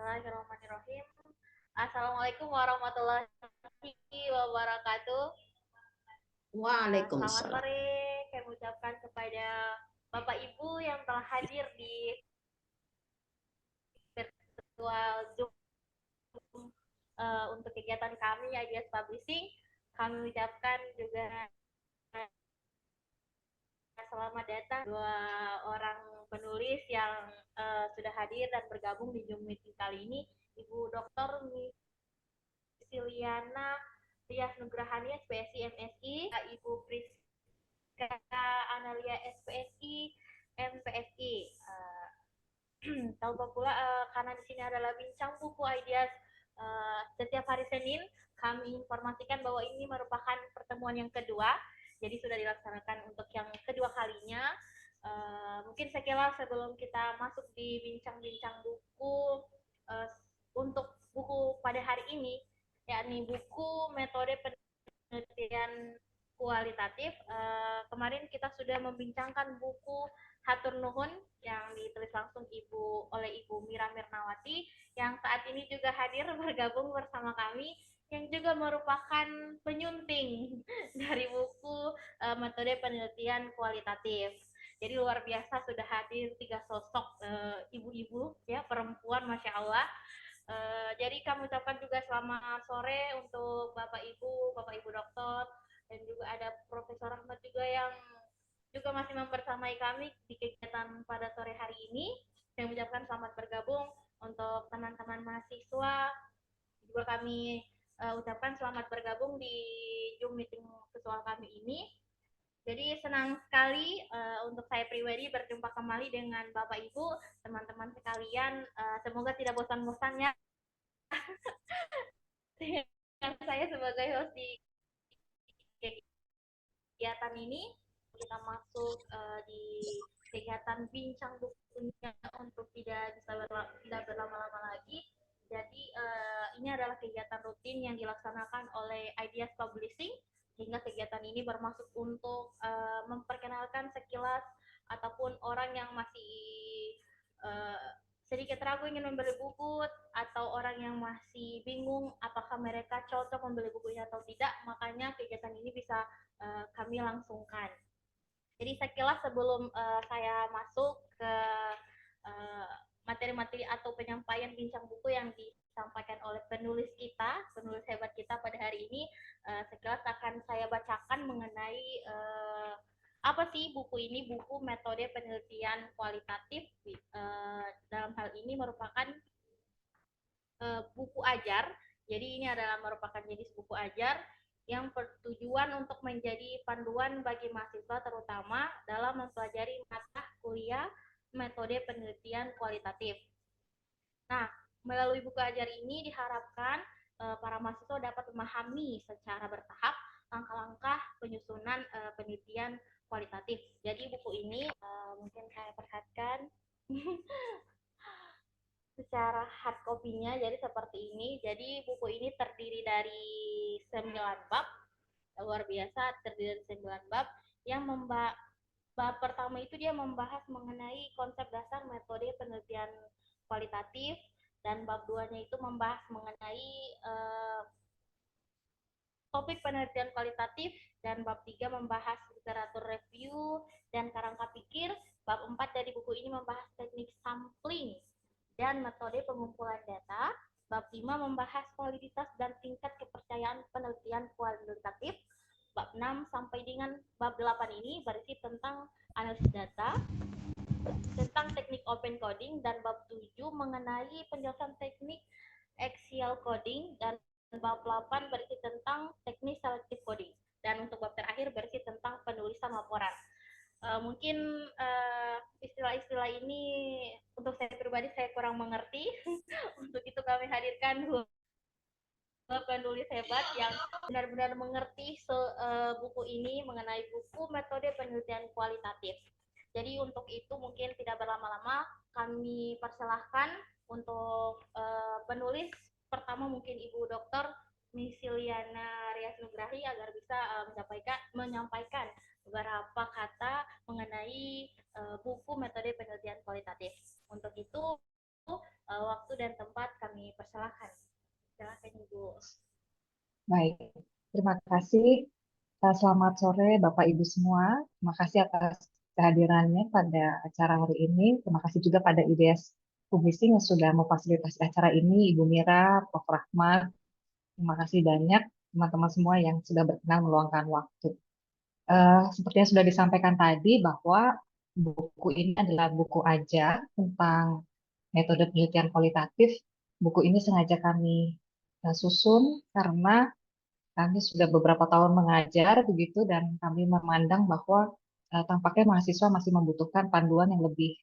Bismillahirrahmanirrahim. Assalamualaikum warahmatullahi wabarakatuh. Selamat Waalaikumsalam. sore. Kami ucapkan kepada Bapak Ibu yang telah hadir di virtual Zoom untuk kegiatan kami Ideas Publishing. Kami ucapkan juga selamat datang dua orang penulis yang sudah hadir dan bergabung di Zoom meeting kali ini, Ibu Dr. Siliana Tias Nugrahani, SPSI MSI, Ibu Priska Analia, SPSI MPSI. Tahu pula karena di sini adalah bincang buku Ideas setiap hari Senin, kami informasikan bahwa ini merupakan pertemuan yang kedua, jadi sudah dilaksanakan untuk yang kedua kalinya. Mungkin sekilas sebelum kita masuk di bincang-bincang buku, uh, untuk buku pada hari ini, yakni buku metode penelitian kualitatif. Kemarin kita sudah membincangkan buku Hatur Nuhun yang ditulis langsung oleh Ibu Mira Mirnawati, yang saat ini juga hadir bergabung bersama kami, yang juga merupakan penyunting dari buku metode penelitian kualitatif. Jadi luar biasa sudah hadir tiga sosok ibu-ibu ya, perempuan, masya Allah. Jadi kami ucapkan juga selamat sore untuk Bapak Ibu dokter, dan juga ada Profesor Ahmad juga yang juga masih membersamai kami di kegiatan pada sore hari ini. Saya mengucapkan selamat bergabung untuk teman-teman mahasiswa. Juga kami ucapkan selamat bergabung di Zoom meeting virtual kami ini. Jadi senang sekali untuk saya pribadi berjumpa kembali dengan Bapak Ibu, teman-teman sekalian. Semoga tidak bosan-bosan ya dengan saya sebagai host di kegiatan ini. Kita masuk di kegiatan bincang bukunya untuk tidak berlama-lama lagi. Jadi ini adalah kegiatan rutin yang dilaksanakan oleh Ideas Publishing, hingga kegiatan ini bermaksud untuk memperkenalkan sekilas ataupun orang yang masih uh, sedikit ragu ingin membeli buku, atau orang yang masih bingung apakah mereka cocok membeli bukunya atau tidak, makanya kegiatan ini bisa kami langsungkan. Jadi sekilas sebelum saya masuk ke materi-materi atau penyampaian bincang buku yang disampaikan oleh penulis kita, penulis hebat kita pada hari ini, sekilas akan saya bacakan mengenai apa sih buku ini. Buku metode penelitian kualitatif dalam hal ini merupakan buku ajar. Jadi ini adalah merupakan jenis buku ajar yang bertujuan untuk menjadi panduan bagi mahasiswa, terutama dalam mempelajari mata kuliah metode penelitian kualitatif. Nah, melalui buku ajar ini diharapkan para mahasiswa dapat memahami secara bertahap langkah-langkah penyusunan penelitian kualitatif. Jadi buku ini mungkin saya perhatikan secara hard copy-nya jadi seperti ini. Jadi buku ini terdiri dari 9 bab, luar biasa, terdiri dari 9 bab yang bab pertama itu dia membahas mengenai konsep dasar metode penelitian kualitatif, dan bab 2-nya itu membahas mengenai topik penelitian kualitatif, dan bab 3 membahas literatur review dan kerangka pikir. Bab 4 dari buku ini membahas teknik sampling dan metode pengumpulan data. Bab 5 membahas validitas dan tingkat kepercayaan penelitian kualitatif. Bab 6 sampai dengan bab 8 ini berisi tentang analisis data, tentang teknik open coding, dan bab 7 mengenai penjelasan teknik axial coding, dan bab 8 berisi tentang teknik selective coding, dan untuk bab terakhir berisi tentang penulisan laporan. Mungkin istilah-istilah ini untuk saya pribadi saya kurang mengerti. Untuk itu kami hadirkan dua penulis hebat yang benar-benar mengerti buku ini, mengenai buku metode penelitian kualitatif. Jadi untuk itu mungkin tidak berlama-lama, kami persilahkan untuk penulis pertama, mungkin Ibu Dokter Misiliana Rias Nugrahi, agar bisa menyampaikan beberapa kata mengenai buku metode penelitian kualitatif. Untuk itu waktu dan tempat kami persilahkan. Silakan Ibu. Baik, terima kasih. Selamat sore Bapak Ibu semua. Terima kasih atas kehadirannya pada acara hari ini. Terima kasih juga pada IDS Publishing yang sudah memfasilitasi acara ini, Ibu Mira, Prof. Rahmat. Terima kasih banyak teman-teman semua yang sudah berkenan meluangkan waktu. Seperti yang sudah disampaikan tadi bahwa buku ini adalah buku ajar tentang metode penelitian kualitatif. Buku ini sengaja kami susun karena kami sudah beberapa tahun mengajar begitu dan kami memandang bahwa tampaknya mahasiswa masih membutuhkan panduan yang lebih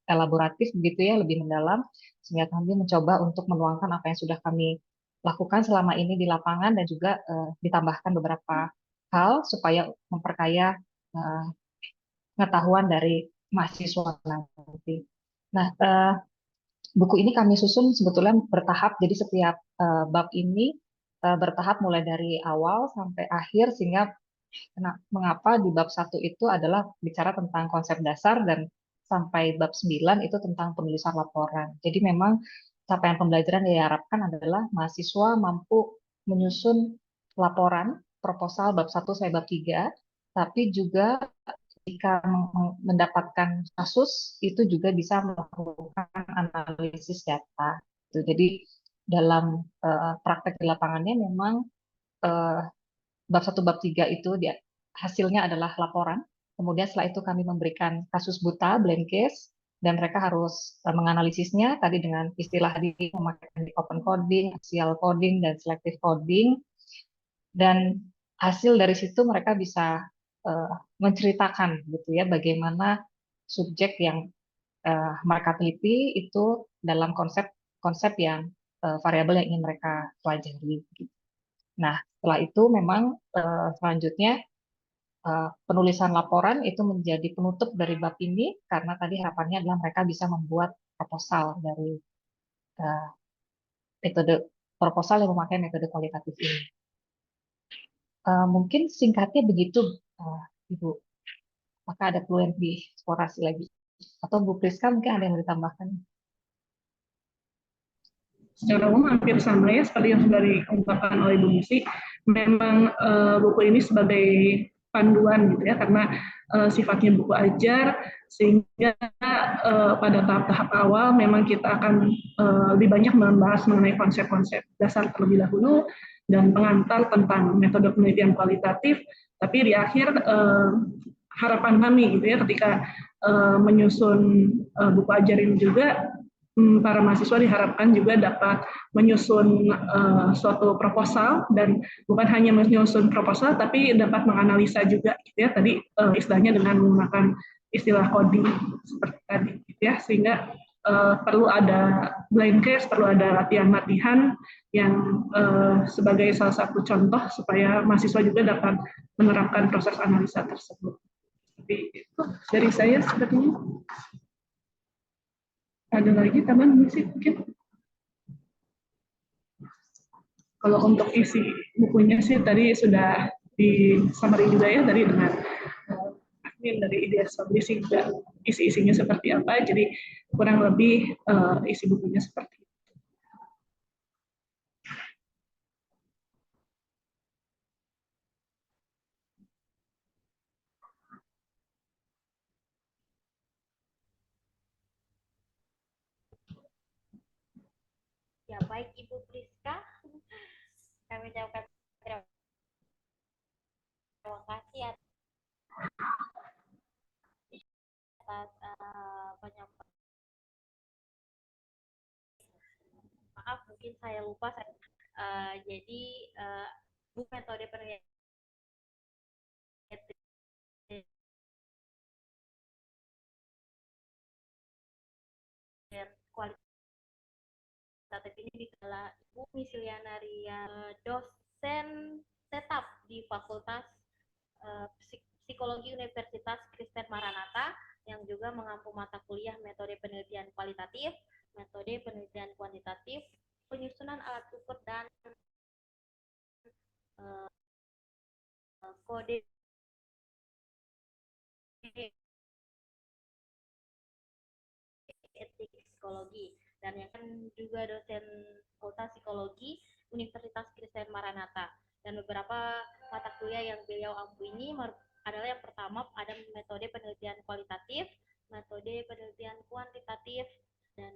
elaboratif begitu ya, lebih mendalam, sehingga kami mencoba untuk menuangkan apa yang sudah kami lakukan selama ini di lapangan dan juga ditambahkan beberapa hal supaya memperkaya eh, pengetahuan dari mahasiswa nanti. Nah, buku ini kami susun sebetulnya bertahap, jadi setiap bab ini bertahap mulai dari awal sampai akhir, sehingga mengapa di bab 1 itu adalah bicara tentang konsep dasar dan sampai bab 9 itu tentang penulisan laporan. Jadi memang capaian pembelajaran yang diharapkan adalah mahasiswa mampu menyusun laporan, proposal bab 1 sampai bab 3, tapi juga jika mendapatkan kasus itu juga bisa melakukan analisis data. Jadi dalam praktek di lapangannya memang uh, bab 1 bab 3 itu hasilnya adalah laporan. Kemudian setelah itu kami memberikan kasus buta, blank case, dan mereka harus menganalisisnya tadi dengan istilah memakai open coding, axial coding, dan selective coding. Dan hasil dari situ mereka bisa uh, menceritakan gitu ya bagaimana subjek yang mereka teliti itu dalam konsep yang variabel yang ingin mereka pelajari. Nah, setelah itu memang selanjutnya penulisan laporan itu menjadi penutup dari bab ini karena tadi harapannya adalah mereka bisa membuat proposal dari uh, metode proposal yang memakai metode kualitatif ini. Mungkin singkatnya begitu, uh, Ibu. Apakah ada perlu yang dieksplorasi lagi? Atau Bu Priska mungkin ada yang mau ditambahkan? Secara umum hampir sama ya seperti yang sudah diungkapkan oleh Ibu Musi. Memang buku ini sebagai panduan gitu ya karena sifatnya buku ajar sehingga pada tahap-tahap awal memang kita akan lebih banyak membahas mengenai konsep-konsep dasar terlebih dahulu dan pengantar tentang metode penelitian kualitatif. Tapi di akhir harapan kami gitu ya ketika menyusun buku ajar ini juga para mahasiswa diharapkan juga dapat menyusun suatu proposal dan bukan hanya menyusun proposal tapi dapat menganalisa juga gitu ya tadi istilahnya dengan menggunakan istilah coding seperti tadi gitu ya sehingga perlu ada blind case, perlu ada latihan-latihan yang sebagai salah satu contoh supaya mahasiswa juga dapat menerapkan proses analisa tersebut. Jadi itu dari saya sepertinya. Ada lagi tambahan musik mungkin? Kalau untuk isi bukunya sih tadi sudah di summary juga ya tadi dengan admin dari IDS Publishing juga isi-isinya seperti apa. Jadi kurang lebih isi bukunya seperti itu. Ya, baik Ibu Priska. Kami ucapkan terima kasih atas penyampaian. Maaf, mungkin saya lupa. Jadi, buku metode penelitian kualitatif ini adalah Ibu Misiliana Ria, dosen tetap di Fakultas Psikologi Universitas Kristen Maranatha yang juga mengampu mata kuliah metode penelitian kualitatif, metode penelitian kuantitatif, penyusunan alat ukur dan kode etik psikologi. dan yang kan juga dosen Fakultas Psikologi Universitas Kristen Maranatha. Dan beberapa mata kuliah yang beliau ampu ini adalah yang pertama ada metode penelitian kualitatif, metode penelitian kuantitatif, dan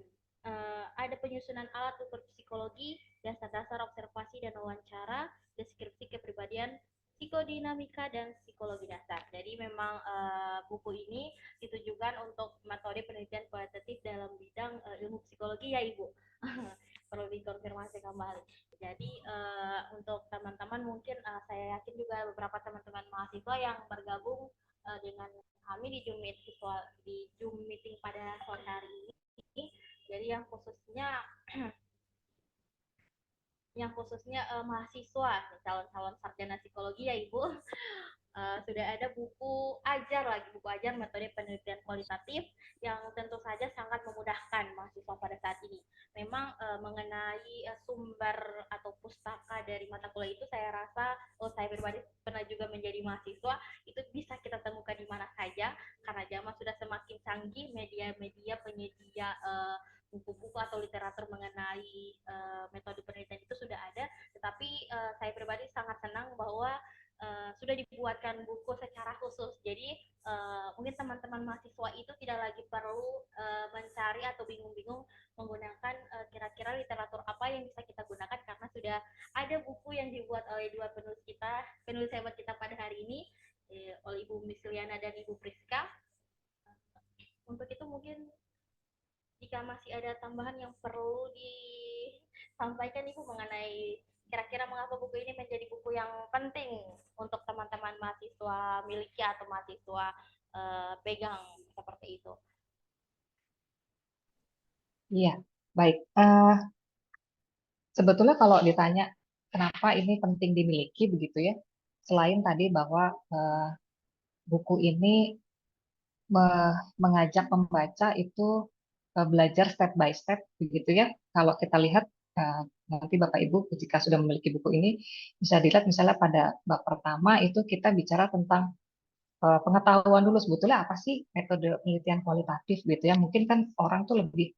ada penyusunan alat ukur psikologi, dasar-dasar observasi dan wawancara, deskripsi kepribadian, psikodinamika, dan psikologi dasar. Jadi memang buku ini ditujukan untuk metode penelitian kualitatif dalam bidang ilmu psikologi ya Ibu. Perlu dikonfirmasi kembali. Jadi untuk teman-teman mungkin saya yakin juga beberapa teman-teman mahasiswa yang bergabung dengan kami di Zoom meeting pada sore hari ini. Jadi yang khususnya mahasiswa calon-calon sarjana psikologi ya Ibu, sudah ada buku ajar metode penelitian kualitatif yang tentu saja sangat memudahkan mahasiswa pada saat ini. Memang mengenai sumber atau pustaka dari mata kuliah itu saya rasa, saya pribadi pernah juga menjadi mahasiswa, itu bisa kita temukan di mana saja karena zaman sudah semakin canggih, media-media penyedia buku-buku atau literatur mengenai metode penelitian itu sudah ada, tetapi saya pribadi sangat senang bahwa sudah dibuatkan buku secara khusus. Jadi mungkin teman-teman mahasiswa itu tidak lagi perlu mencari atau bingung-bingung menggunakan kira-kira literatur apa yang bisa kita gunakan karena sudah ada buku yang dibuat oleh dua penulis hebat kita pada hari ini, oleh Ibu Misliana dan Ibu Priska. Untuk itu mungkin jika masih ada tambahan yang perlu disampaikan Ibu mengenai kira-kira mengapa buku ini menjadi buku yang penting untuk teman-teman mahasiswa miliki atau mahasiswa pegang seperti itu. Iya, baik. Sebetulnya kalau ditanya kenapa ini penting dimiliki begitu ya, selain tadi bahwa buku ini mengajak pembaca itu belajar step by step begitu ya. Kalau kita lihat nanti Bapak Ibu jika sudah memiliki buku ini bisa dilihat misalnya pada bab pertama itu kita bicara tentang pengetahuan dulu sebetulnya apa sih metode penelitian kualitatif gitu ya. Mungkin kan orang tuh lebih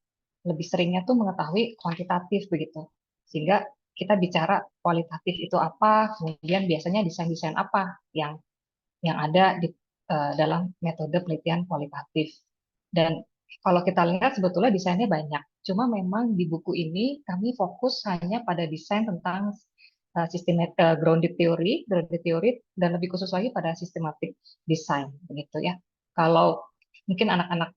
seringnya tuh mengetahui kuantitatif begitu. Sehingga kita bicara kualitatif itu apa, kemudian biasanya desain-desain apa yang ada di dalam metode penelitian kualitatif. Dan kalau kita lihat sebetulnya desainnya banyak. Cuma memang di buku ini kami fokus hanya pada desain tentang grounded theory dan lebih khusus lagi pada systematic design begitu ya. Kalau mungkin anak-anak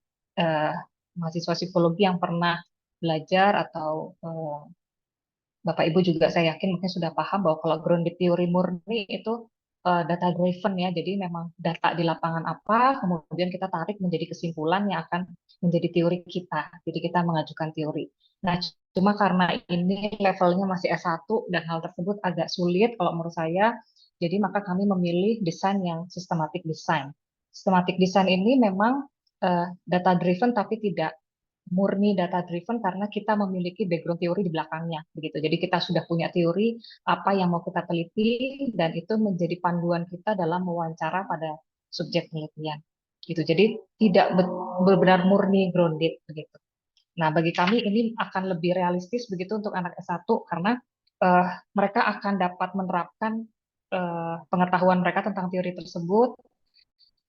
mahasiswa psikologi yang pernah belajar atau Bapak Ibu juga saya yakin mungkin sudah paham bahwa kalau grounded theory murni itu data driven ya. Jadi memang data di lapangan apa, kemudian kita tarik menjadi kesimpulan yang akan menjadi teori kita. Jadi kita mengajukan teori. Nah, cuma karena ini levelnya masih S1 dan hal tersebut agak sulit kalau menurut saya, jadi maka kami memilih desain yang systematic design. Systematic design ini memang data driven tapi tidak murni data driven karena kita memiliki background teori di belakangnya begitu. Jadi kita sudah punya teori apa yang mau kita teliti dan itu menjadi panduan kita dalam mewawancara pada subjek penelitian. Gitu. Jadi tidak benar murni grounded begitu. Nah, bagi kami ini akan lebih realistis begitu untuk anak S1 karena mereka akan dapat menerapkan pengetahuan mereka tentang teori tersebut,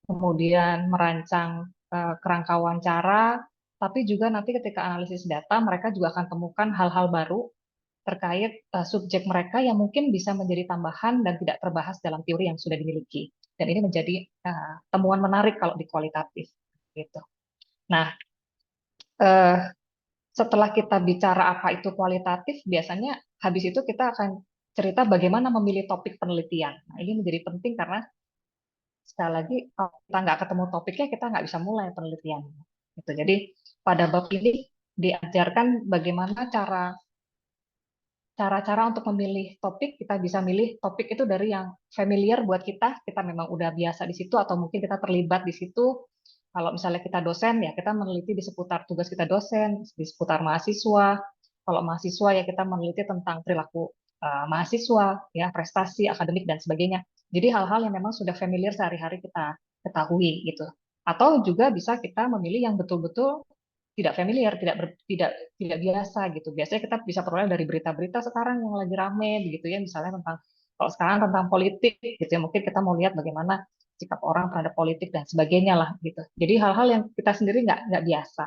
kemudian merancang kerangka wawancara, tapi juga nanti ketika analisis data mereka juga akan temukan hal-hal baru terkait subjek mereka yang mungkin bisa menjadi tambahan dan tidak terbahas dalam teori yang sudah dimiliki. Dan ini menjadi temuan menarik kalau di kualitatif. Gitu. Nah, setelah kita bicara apa itu kualitatif, biasanya habis itu kita akan cerita bagaimana memilih topik penelitian. Nah, ini menjadi penting karena sekali lagi kalau kita nggak ketemu topiknya kita nggak bisa mulai penelitian gitu. Jadi pada bab ini diajarkan bagaimana cara-cara untuk memilih topik. Kita bisa milih topik itu dari yang familiar buat kita memang udah biasa di situ atau mungkin kita terlibat di situ. Kalau misalnya kita dosen ya kita meneliti di seputar tugas kita dosen, di seputar mahasiswa. Kalau mahasiswa ya kita meneliti tentang perilaku mahasiswa, ya prestasi akademik dan sebagainya. Jadi hal-hal yang memang sudah familiar sehari-hari kita ketahui gitu. Atau juga bisa kita memilih yang betul-betul tidak familiar, tidak biasa gitu. Biasanya kita bisa peroleh dari berita-berita sekarang yang lagi rame begitu ya, misalnya tentang kalau sekarang tentang politik gitu ya, mungkin kita mau lihat bagaimana sikap orang terhadap politik dan sebagainya lah gitu. Jadi hal-hal yang kita sendiri nggak biasa.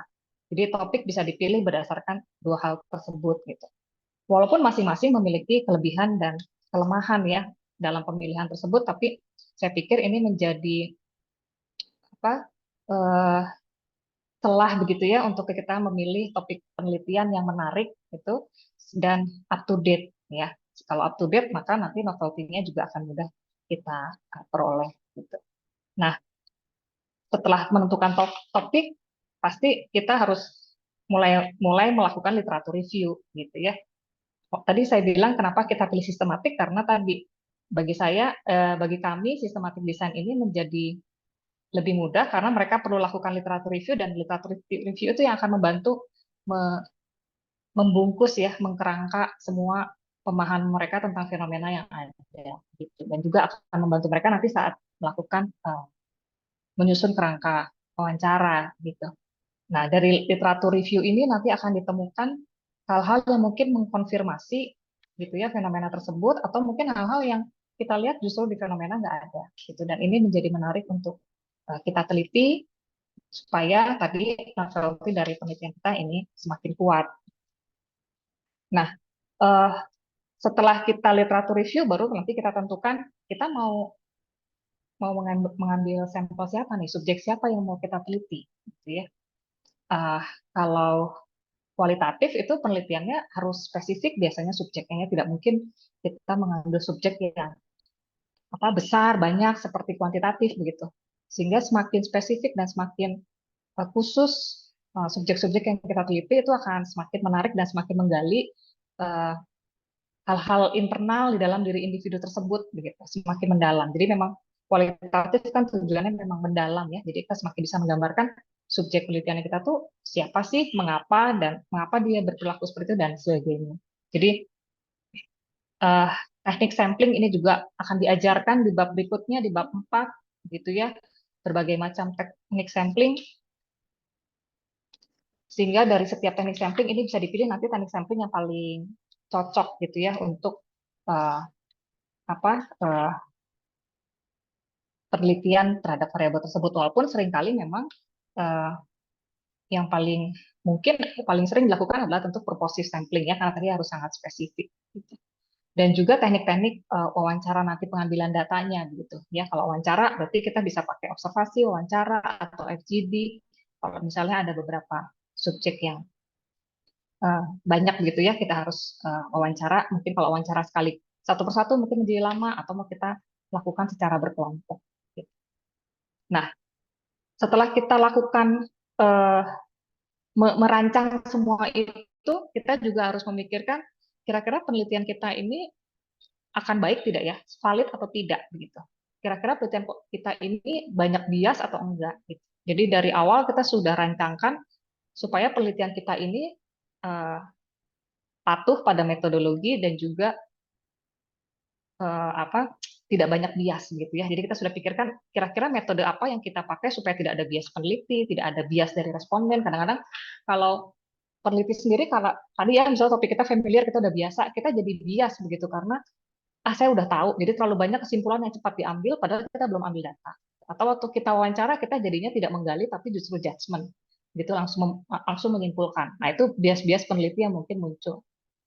Jadi topik bisa dipilih berdasarkan dua hal tersebut gitu. Walaupun masing-masing memiliki kelebihan dan kelemahan ya dalam pemilihan tersebut, tapi saya pikir ini menjadi apa eh, celah begitu ya untuk kita memilih topik penelitian yang menarik gitu dan up to date ya. Kalau up to date maka nanti novelty-nya juga akan mudah kita peroleh gitu. Nah, setelah menentukan topik pasti kita harus mulai mulai melakukan literatur review gitu ya. Tadi saya bilang kenapa kita pilih sistematik karena tadi bagi saya bagi kami sistematik desain ini menjadi lebih mudah karena mereka perlu lakukan literatur review dan literatur review itu yang akan membantu membungkus ya, mengkerangka semua pemahaman mereka tentang fenomena yang ada gitu. Dan juga akan membantu mereka nanti saat melakukan menyusun kerangka wawancara gitu. Nah, dari literatur review ini nanti akan ditemukan hal-hal yang mungkin mengkonfirmasi gitu ya fenomena tersebut atau mungkin hal-hal yang kita lihat justru di fenomena nggak ada gitu. Dan ini menjadi menarik untuk kita teliti supaya tadi novelty dari penelitian kita ini semakin kuat. Nah, eh, setelah kita literatur review, baru nanti kita tentukan kita mau mau mengambil sampel siapa nih, subjek siapa yang mau kita teliti, gitu ya. Ah, kalau kualitatif itu penelitiannya harus spesifik, biasanya subjeknya tidak mungkin kita mengambil subjek yang apa besar, banyak seperti kuantitatif begitu. Sehingga semakin spesifik dan semakin khusus subjek-subjek yang kita teliti itu akan semakin menarik dan semakin menggali uh, hal-hal internal di dalam diri individu tersebut begitu, semakin mendalam. Jadi memang kualitatif kan tujuannya memang mendalam ya. Jadi kita semakin bisa menggambarkan subjek penelitian kita tuh siapa sih, mengapa dan mengapa dia berperilaku seperti itu dan sebagainya. Jadi uh, teknik sampling ini juga akan diajarkan di bab berikutnya di bab 4 gitu ya. Berbagai macam teknik sampling sehingga dari setiap teknik sampling ini bisa dipilih nanti teknik sampling yang paling cocok gitu ya untuk uh, apa penelitian terhadap variabel tersebut. Walaupun seringkali memang uh, yang mungkin paling sering dilakukan adalah tentu purposive sampling ya, karena tadi harus sangat spesifik. Gitu. Dan juga teknik-teknik wawancara nanti pengambilan datanya gitu ya. Kalau wawancara berarti kita bisa pakai observasi, wawancara atau FGD. Kalau misalnya ada beberapa subjek yang banyak gitu ya, kita harus wawancara. Mungkin kalau wawancara sekali satu persatu mungkin menjadi lama atau mau kita lakukan secara berkelompok. Gitu. Nah, setelah kita lakukan uh, merancang semua itu, kita juga harus memikirkan kira-kira penelitian kita ini akan baik tidak ya, valid atau tidak begitu. Kira-kira penelitian kita ini banyak bias atau enggak. Gitu. Jadi dari awal kita sudah rancangkan supaya penelitian kita ini uh, patuh pada metodologi dan juga apa tidak banyak bias gitu ya. Jadi kita sudah pikirkan kira-kira metode apa yang kita pakai supaya tidak ada bias peneliti, tidak ada bias dari responden. Kadang-kadang kalau peneliti sendiri kalau tadi ya misalnya topik kita familiar kita udah biasa, kita jadi bias begitu karena saya udah tahu. Jadi terlalu banyak kesimpulan yang cepat diambil padahal kita belum ambil data. Atau waktu kita wawancara kita jadinya tidak menggali tapi justru judgement. Gitu langsung menyimpulkan. Nah, itu bias-bias peneliti yang mungkin muncul.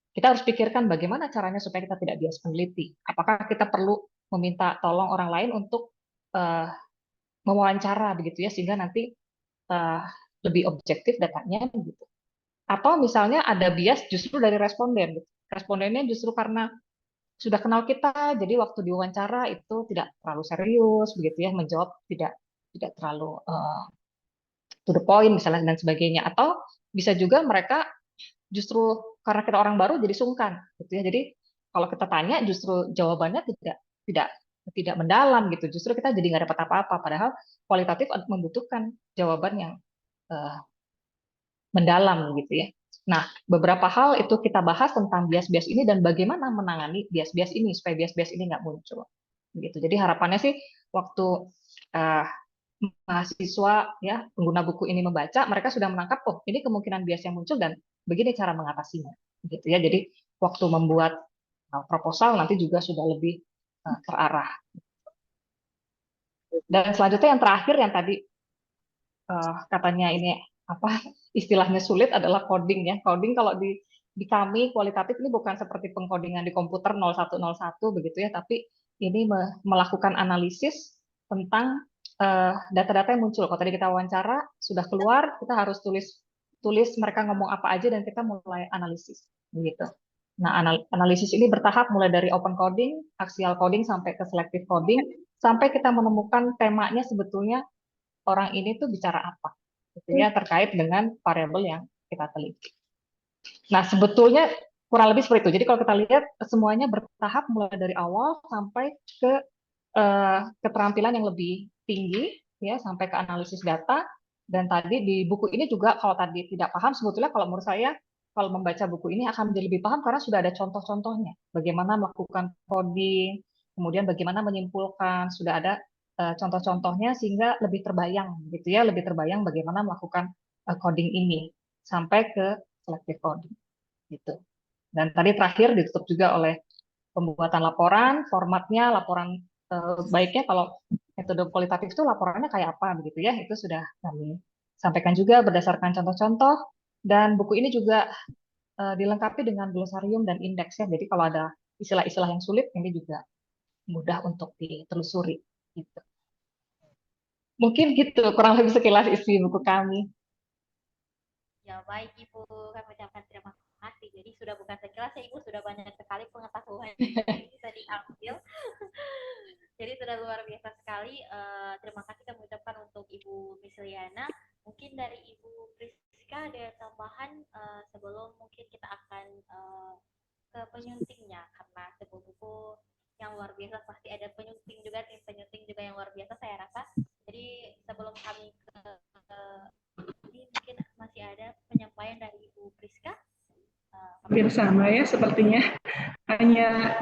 Kita harus pikirkan bagaimana caranya supaya kita tidak bias peneliti. Apakah kita perlu meminta tolong orang lain untuk uh, mewawancara begitu ya sehingga nanti uh, lebih objektif datanya gitu. Atau misalnya ada bias justru dari responden. Gitu. Respondennya justru karena sudah kenal kita, jadi waktu diwawancara itu tidak terlalu serius begitu ya, menjawab tidak terlalu to the point misalnya dan sebagainya. Atau bisa juga mereka justru karena kita orang baru jadi sungkan gitu ya. Jadi kalau kita tanya justru jawabannya tidak tidak mendalam gitu. Justru kita jadi nggak dapat apa-apa. Padahal kualitatif membutuhkan jawaban yang uh, mendalam gitu ya. Nah, beberapa hal itu kita bahas tentang bias-bias ini dan bagaimana menangani bias-bias ini supaya bias-bias ini nggak muncul. Gitu. Jadi harapannya sih waktu uh, mahasiswa ya pengguna buku ini membaca, mereka sudah menangkap, oh ini kemungkinan bias yang muncul dan begini cara mengatasinya, gitu ya. Jadi waktu membuat proposal nanti juga sudah lebih terarah. Dan selanjutnya yang terakhir yang tadi katanya ini apa istilahnya sulit adalah coding ya. Coding kalau di kami kualitatif ini bukan seperti pengkodingan di komputer 0101 begitu ya, tapi ini melakukan analisis tentang data-data yang muncul. Kalau tadi kita wawancara sudah keluar, kita harus tulis mereka ngomong apa aja dan kita mulai analisis begitu. Nah, analisis ini bertahap mulai dari open coding, axial coding sampai ke selective coding sampai kita menemukan temanya sebetulnya orang ini tuh bicara apa, gitu ya, terkait dengan variabel yang kita teliti. Nah, sebetulnya kurang lebih seperti itu. Jadi kalau kita lihat semuanya bertahap mulai dari awal sampai ke keterampilan yang lebih tinggi, ya, sampai ke analisis data. Dan tadi di buku ini juga kalau tadi tidak paham, sebetulnya kalau menurut saya kalau membaca buku ini akan menjadi lebih paham karena sudah ada contoh-contohnya. Bagaimana melakukan coding, kemudian bagaimana menyimpulkan, sudah ada contoh-contohnya sehingga lebih terbayang gitu ya, lebih terbayang bagaimana melakukan coding ini sampai ke selective coding gitu. Dan tadi terakhir ditutup juga oleh pembuatan laporan, formatnya laporan baiknya kalau metode kualitatif itu laporannya kayak apa begitu ya, itu sudah kami sampaikan juga berdasarkan contoh-contoh dan buku ini juga dilengkapi dengan glosarium dan indeks ya. Jadi kalau ada istilah-istilah yang sulit ini juga mudah untuk ditelusuri gitu. Mungkin gitu kurang lebih sekilas isi buku kami. Ya baik Ibu, kami ucapkan terima kasih. Jadi sudah bukan sekilas ya Ibu, sudah banyak sekali pengetahuan yang bisa diambil. Jadi sudah luar biasa sekali. Terima kasih kami ucapkan untuk Ibu Misliana. Mungkin dari Ibu Priska ada tambahan sebelum mungkin kita akan ke penyuntingnya, karena sebuah buku yang luar biasa pasti ada penyunting juga, tim penyunting juga yang luar biasa saya rasa. Jadi sebelum kami ke ini mungkin masih ada penyampaian dari Ibu Priska. Hampir sama ya sepertinya. Hanya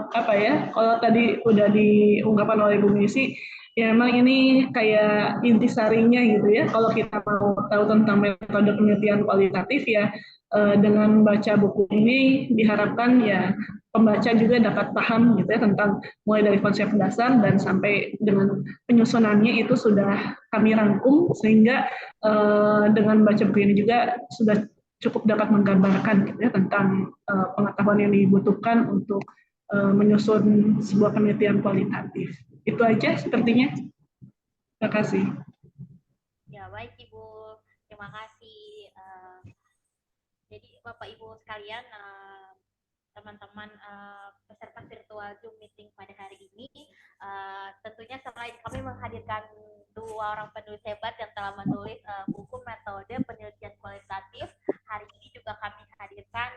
apa ya, kalau tadi udah diungkapkan oleh Bu Misi, ya memang ini kayak intisarinya gitu ya. Kalau kita mau tahu tentang metode penelitian kualitatif ya, dengan baca buku ini diharapkan ya pembaca juga dapat paham gitu ya tentang mulai dari konsep dasar dan sampai dengan penyusunannya itu sudah kami rangkum sehingga dengan baca buku ini juga sudah cukup dapat menggambarkan gitu ya tentang pengetahuan yang dibutuhkan untuk menyusun sebuah penelitian kualitatif. Itu aja sepertinya. Terima kasih. Ya baik Ibu, terima kasih. Jadi Bapak Ibu sekalian, teman-teman peserta virtual Zoom meeting pada hari ini, tentunya selain kami menghadirkan dua orang penulis hebat yang telah menulis buku metode penelitian kualitatif, hari ini juga kami hadirkan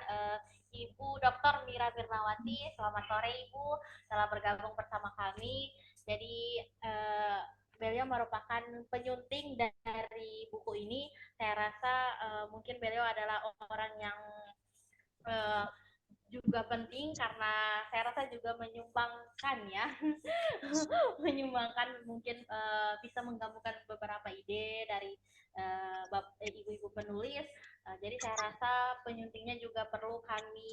Ibu Dr. Mira Wirnawati. Selamat sore Ibu, telah bergabung bersama kami. Jadi beliau merupakan penyunting dari buku ini. Saya rasa mungkin beliau adalah orang yang juga penting karena saya rasa juga menyumbangkan ya menyumbangkan mungkin bisa menggabungkan beberapa ide dari ibu-ibu penulis. Jadi saya rasa penyuntingnya juga perlu kami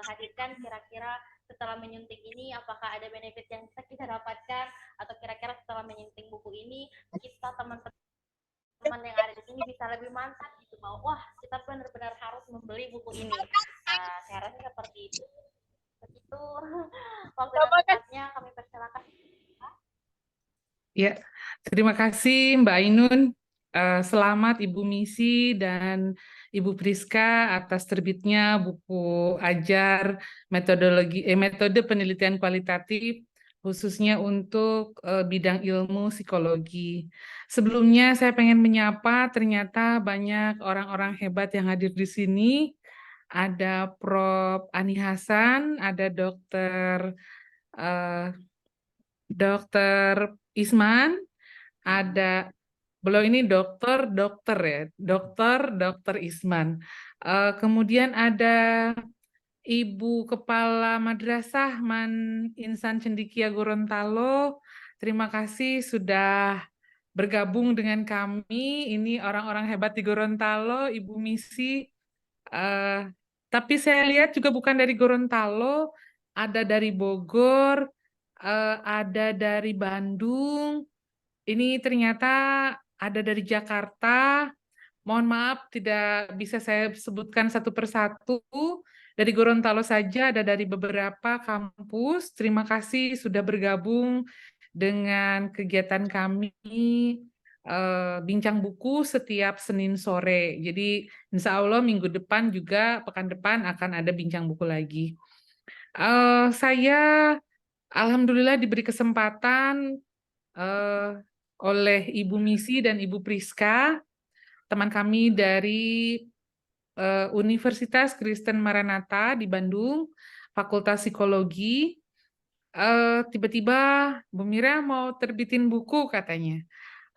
hadirkan. Kira-kira setelah menyunting ini apakah ada benefit yang bisa kita dapatkan, atau kira-kira setelah menyunting buku ini kita teman-teman yang ada di sini bisa lebih mantap gitu, bahwa wah kita benar-benar harus membeli buku ini. Saya rasa seperti itu. Begitu waktu dan tempatnya kami persilakan. Ya, terima kasih Mbak Ainun. Selamat Ibu Misi dan Ibu Priska atas terbitnya buku ajar metode penelitian kualitatif khususnya untuk bidang ilmu psikologi. Sebelumnya saya pengen menyapa, ternyata banyak orang-orang hebat yang hadir di sini. Ada Prof. Ani Hasan, ada Dr. Isman, ada beliau ini dokter ya, dokter Isman. Kemudian ada Ibu Kepala Madrasah Man Insan Cendikia Gorontalo. Terima kasih sudah bergabung dengan kami. Ini orang-orang hebat di Gorontalo, Ibu Misi. Eh, tapi saya lihat juga bukan dari Gorontalo, ada dari Bogor, ada dari Bandung. Ini ternyata ada dari Jakarta. Mohon maaf tidak bisa saya sebutkan satu persatu. Dari Gorontalo saja ada dari beberapa kampus. Terima kasih sudah bergabung dengan kegiatan kami bincang buku setiap Senin sore. Jadi insya Allah minggu depan juga pekan depan akan ada bincang buku lagi. Saya alhamdulillah diberi kesempatan oleh Ibu Misi dan Ibu Priska, teman kami dari Universitas Kristen Maranatha di Bandung, Fakultas Psikologi. Tiba-tiba Bu Mira mau terbitin buku katanya.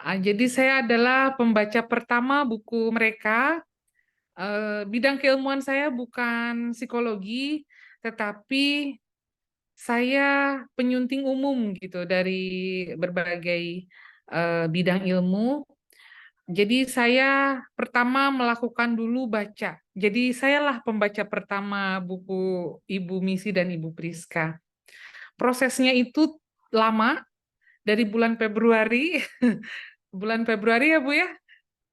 Jadi saya adalah pembaca pertama buku mereka. Bidang keilmuan saya bukan psikologi, tetapi saya penyunting umum gitu dari berbagai bidang ilmu. Jadi saya pertama melakukan dulu baca. Jadi sayalah pembaca pertama buku Ibu Misi dan Ibu Priska. Prosesnya itu lama, dari bulan Februari, bulan Februari ya Bu ya,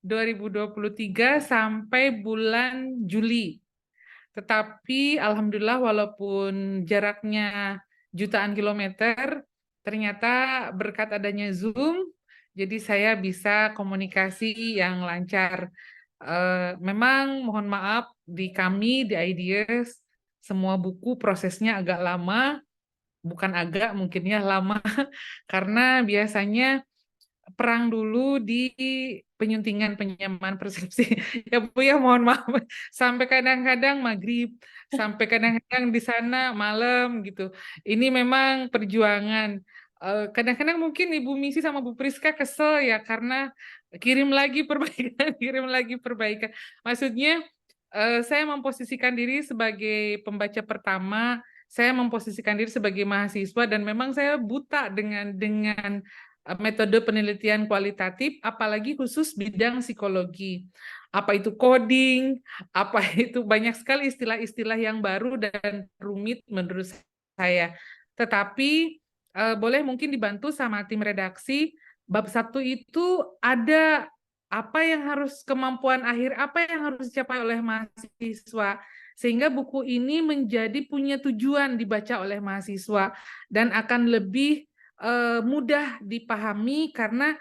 2023 sampai bulan Juli. Tetapi alhamdulillah walaupun jaraknya jutaan kilometer, ternyata berkat adanya Zoom, jadi saya bisa komunikasi yang lancar. Memang mohon maaf di kami, di Ideas, semua buku prosesnya agak lama, bukan agak mungkin ya lama, karena biasanya perang dulu di penyuntingan penyamaan persepsi. Ya Bu ya mohon maaf, sampai kadang-kadang maghrib, sampai kadang-kadang di sana malam gitu. Ini memang perjuangan. Kadang-kadang mungkin Ibu Misi sama Bu Priska kesel ya karena kirim lagi perbaikan, kirim lagi perbaikan. Maksudnya saya memposisikan diri sebagai pembaca pertama, saya memposisikan diri sebagai mahasiswa dan memang saya buta dengan metode penelitian kualitatif, apalagi khusus bidang psikologi. Apa itu coding, apa itu banyak sekali istilah-istilah yang baru dan rumit menurut saya. Tetapi boleh mungkin dibantu sama tim redaksi. Bab 1 itu ada apa yang harus kemampuan akhir, apa yang harus dicapai oleh mahasiswa. Sehingga buku ini menjadi punya tujuan dibaca oleh mahasiswa dan akan lebih mudah dipahami karena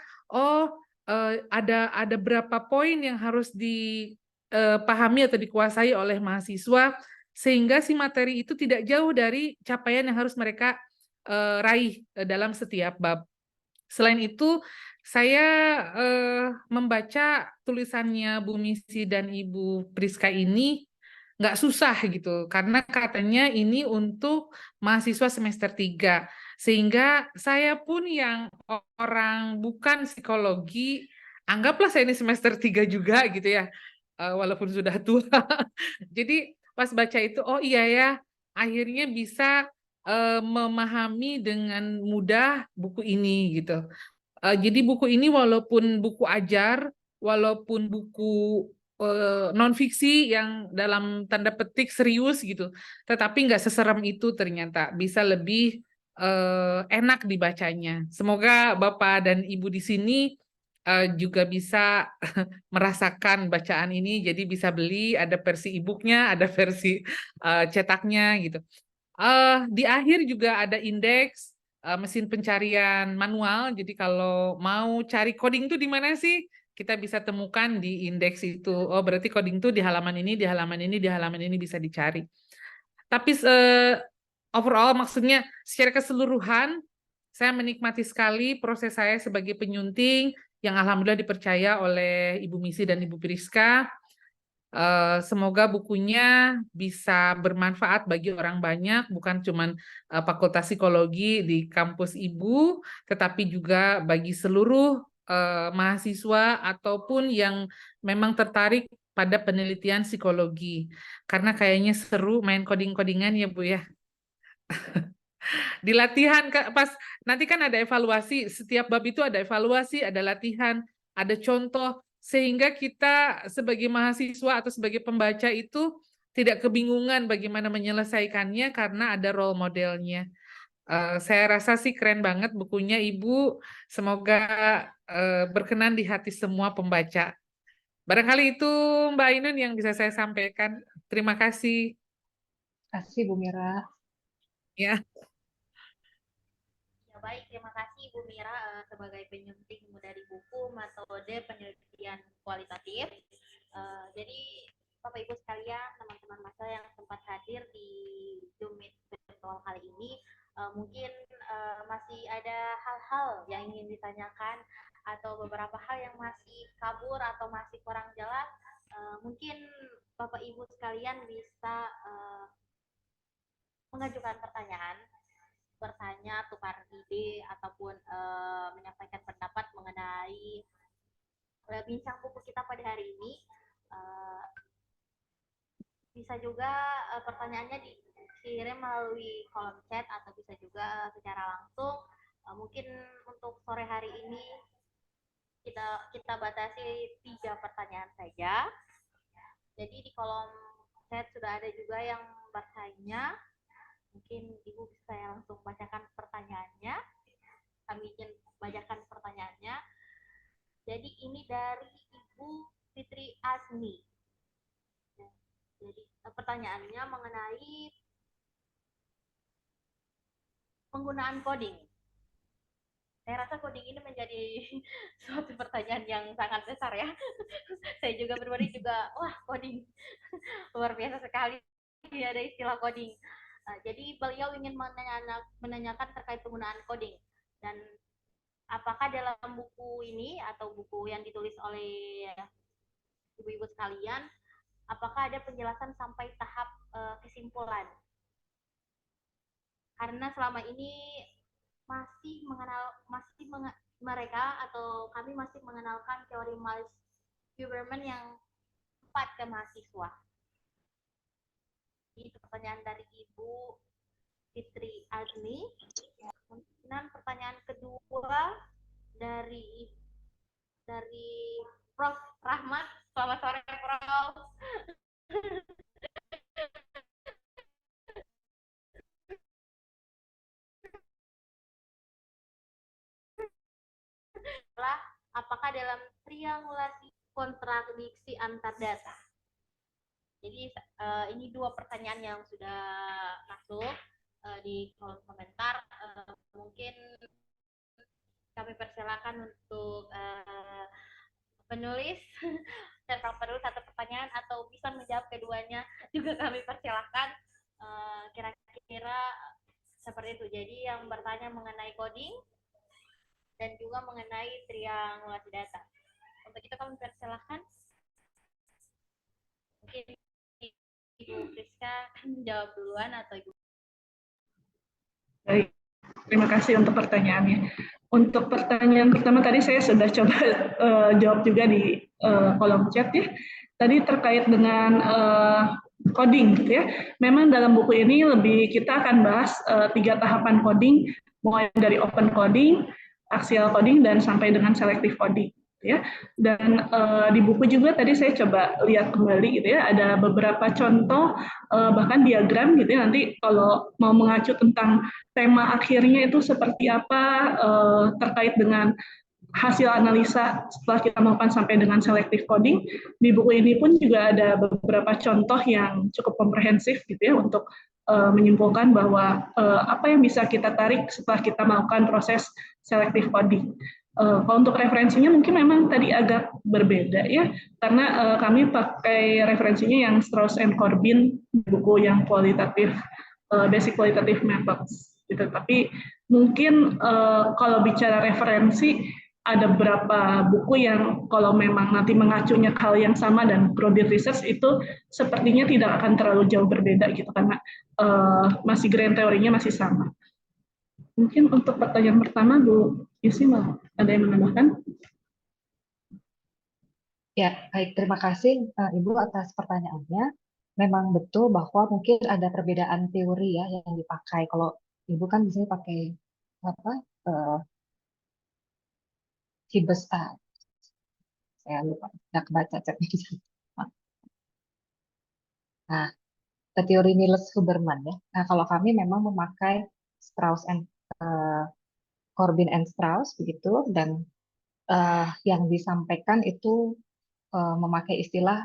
ada berapa poin yang harus dipahami atau dikuasai oleh mahasiswa sehingga si materi itu tidak jauh dari capaian yang harus mereka raih dalam setiap bab. Selain itu, saya membaca tulisannya Bu Misi dan Ibu Priska ini nggak susah gitu, karena katanya ini untuk mahasiswa semester 3. Sehingga saya pun yang orang bukan psikologi, anggaplah saya ini semester 3 juga gitu ya, walaupun sudah tua. Jadi pas baca itu, oh iya ya, akhirnya bisa memahami dengan mudah buku ini gitu. Jadi buku ini walaupun buku ajar, walaupun buku non-fiksi yang dalam tanda petik serius gitu, tetapi nggak seserem itu ternyata, bisa lebih enak dibacanya. Semoga Bapak dan Ibu di sini juga bisa merasakan bacaan ini, jadi bisa beli, ada versi e-booknya, ada versi cetaknya gitu. Di akhir juga ada indeks mesin pencarian manual. Jadi kalau mau cari coding itu di mana sih? Kita bisa temukan di indeks itu. Oh, berarti coding itu di halaman ini, di halaman ini, di halaman ini bisa dicari. Tapi overall maksudnya secara keseluruhan saya menikmati sekali proses saya sebagai penyunting yang alhamdulillah dipercaya oleh Ibu Misi dan Ibu Priska. Semoga bukunya bisa bermanfaat bagi orang banyak, bukan cuma Fakultas Psikologi di kampus Ibu, tetapi juga bagi seluruh mahasiswa ataupun yang memang tertarik pada penelitian psikologi. Karena kayaknya seru main coding-codingan ya Bu ya. di latihan pas nanti kan ada evaluasi, setiap bab itu ada evaluasi, ada latihan, ada contoh, sehingga kita sebagai mahasiswa atau sebagai pembaca itu tidak kebingungan bagaimana menyelesaikannya karena ada role modelnya. Saya rasa sih keren banget bukunya Ibu. Semoga berkenan di hati semua pembaca. Barangkali itu Mbak Ainun yang bisa saya sampaikan. Terima kasih. Terima kasih Bu Mira. Ya. Ya baik, terima kasih Bu Mira sebagai penyunting dari buku metode penelitian kualitatif. Jadi Bapak Ibu sekalian, teman-teman masa yang sempat hadir di Zoom Meet virtual kali ini, mungkin masih ada hal-hal yang ingin ditanyakan atau beberapa hal yang masih kabur atau masih kurang jelas. Mungkin Bapak Ibu sekalian bisa mengajukan pertanyaan, bertanya, tukar ide, ataupun menyampaikan pendapat mengenai bincang buku kita pada hari ini. Bisa juga pertanyaannya dikirim melalui kolom chat atau bisa juga secara langsung. Mungkin untuk sore hari ini kita batasi 3 pertanyaan saja. Jadi di kolom chat sudah ada juga yang bertanya. Mungkin Ibu bisa langsung bacakan pertanyaannya. Kami izin bacakan pertanyaannya. Jadi ini dari Ibu Fitri Azmi. Jadi pertanyaannya mengenai penggunaan coding. Saya rasa coding ini menjadi suatu pertanyaan yang sangat besar ya. Saya juga pribadi juga, wah coding luar biasa sekali ada istilah coding. Jadi beliau ingin menanyakan terkait penggunaan coding dan apakah dalam buku ini atau buku yang ditulis oleh ibu-ibu sekalian, apakah ada penjelasan sampai tahap kesimpulan? Karena selama ini mereka atau kami masih mengenalkan teori Miles Huberman yang tepat ke mahasiswa. Itu pertanyaan dari Ibu Fitri Azmi. Kemudian pertanyaan kedua dari Prof. Rahmat. Selamat sore, Prof. Apakah dalam triangulasi kontradiksi antar data? Jadi ini 2 pertanyaan yang sudah masuk di kolom komentar. Mungkin kami persilakan untuk penulis satu pertanyaan atau bisa menjawab keduanya juga kami persilakan. Kira-kira seperti itu. Jadi yang bertanya mengenai coding dan juga mengenai triangulasi data. Untuk itu kami persilakan. Mungkin Ibu Priska menjawab duluan atau Ibu. Baik, terima kasih untuk pertanyaannya. Untuk pertanyaan pertama tadi saya sudah coba jawab juga di kolom chat ya. Tadi terkait dengan coding gitu ya. Memang dalam buku ini kita akan bahas 3 tahapan coding, mulai dari open coding, axial coding, dan sampai dengan selective coding. Ya, dan di buku juga tadi saya coba lihat kembali gitu ya, ada beberapa contoh bahkan diagram gitu ya, nanti kalau mau mengacu tentang tema akhirnya itu seperti apa terkait dengan hasil analisa setelah kita melakukan sampai dengan selective coding. Di buku ini pun juga ada beberapa contoh yang cukup komprehensif gitu ya untuk menyimpulkan bahwa apa yang bisa kita tarik setelah kita melakukan proses selective coding. Kalau untuk referensinya mungkin memang tadi agak berbeda ya, karena kami pakai referensinya yang Strauss and Corbin, buku yang kualitatif, basic qualitative methods. Gitu. Tapi mungkin kalau bicara referensi, ada beberapa buku yang kalau memang nanti mengacunya ke hal yang sama dan grounded research itu sepertinya tidak akan terlalu jauh berbeda gitu, karena masih grand teorinya masih sama. Mungkin untuk pertanyaan pertama, Bu Yusi, ada yang menambahkan? Ya, baik. Terima kasih Ibu atas pertanyaannya. Memang betul bahwa mungkin ada perbedaan teori ya yang dipakai. Kalau Ibu kan biasanya pakai apa? Hibes saya lupa, nggak kebaca chatnya. Nah, ke teori Niels Huberman ya. Nah, kalau kami memang memakai Strauss and Corbin and Strauss begitu, dan yang disampaikan itu memakai istilah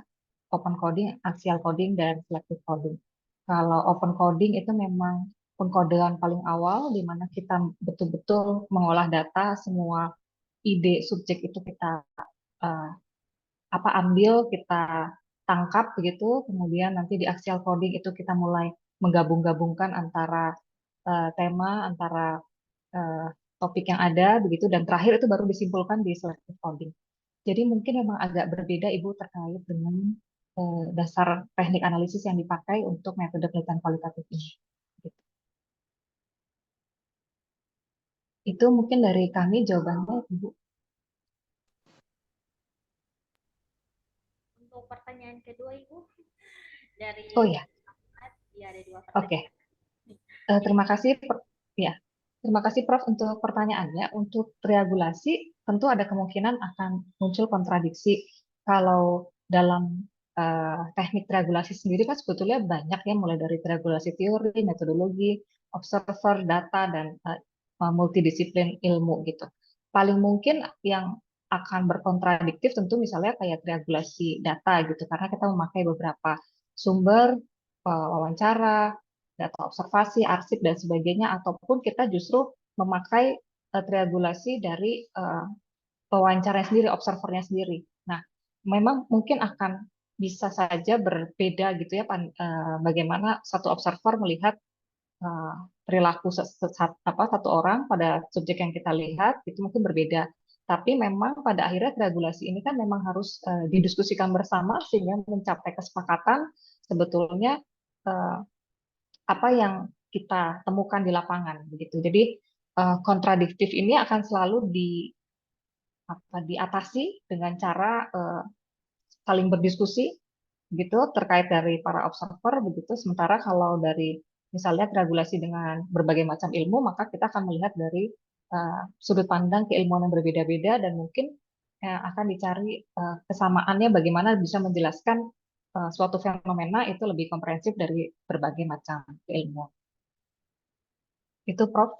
open coding, axial coding, dan selective coding. Kalau open coding itu memang pengkodean paling awal di mana kita betul-betul mengolah data, semua ide subjek itu kita eh, ambil, kita tangkap begitu, kemudian nanti di axial coding itu kita mulai menggabung-gabungkan antara tema, antara eh, topik yang ada begitu, dan terakhir itu baru disimpulkan di selective coding. Jadi mungkin memang agak berbeda Ibu terkait dengan dasar teknik analisis yang dipakai untuk metode penelitian kualitatif ini. Gitu. Itu mungkin dari kami jawabannya, Ibu. Untuk pertanyaan kedua, Ibu, dari Oh ya, ya ada 2 oke. pertanyaan. Terima kasih, ya. Terima kasih Prof untuk pertanyaannya. Untuk triangulasi, tentu ada kemungkinan akan muncul kontradiksi. Kalau dalam teknik triangulasi sendiri kan sebetulnya banyak ya, mulai dari triangulasi teori, metodologi, observer, data, dan multidisiplin ilmu gitu. Paling mungkin yang akan berkontradiktif tentu misalnya kayak triangulasi data gitu, karena kita memakai beberapa sumber wawancara, data observasi, arsip, dan sebagainya, ataupun kita justru memakai triangulasi dari pewawancaranya sendiri, observernya sendiri. Nah, memang mungkin akan bisa saja berbeda gitu ya, bagaimana satu observer melihat eh, perilaku satu orang pada subjek yang kita lihat, itu mungkin berbeda. Tapi memang pada akhirnya triangulasi ini kan memang harus didiskusikan bersama sehingga mencapai kesepakatan sebetulnya eh, apa yang kita temukan di lapangan begitu. Jadi kontradiktif ini akan selalu diatasi dengan cara saling berdiskusi gitu terkait dari para observer begitu. Sementara kalau dari misalnya regulasi dengan berbagai macam ilmu, maka kita akan melihat dari sudut pandang keilmuan yang berbeda-beda, dan mungkin akan dicari kesamaannya bagaimana bisa menjelaskan suatu fenomena itu lebih komprehensif dari berbagai macam keilmuan. Itu Prof.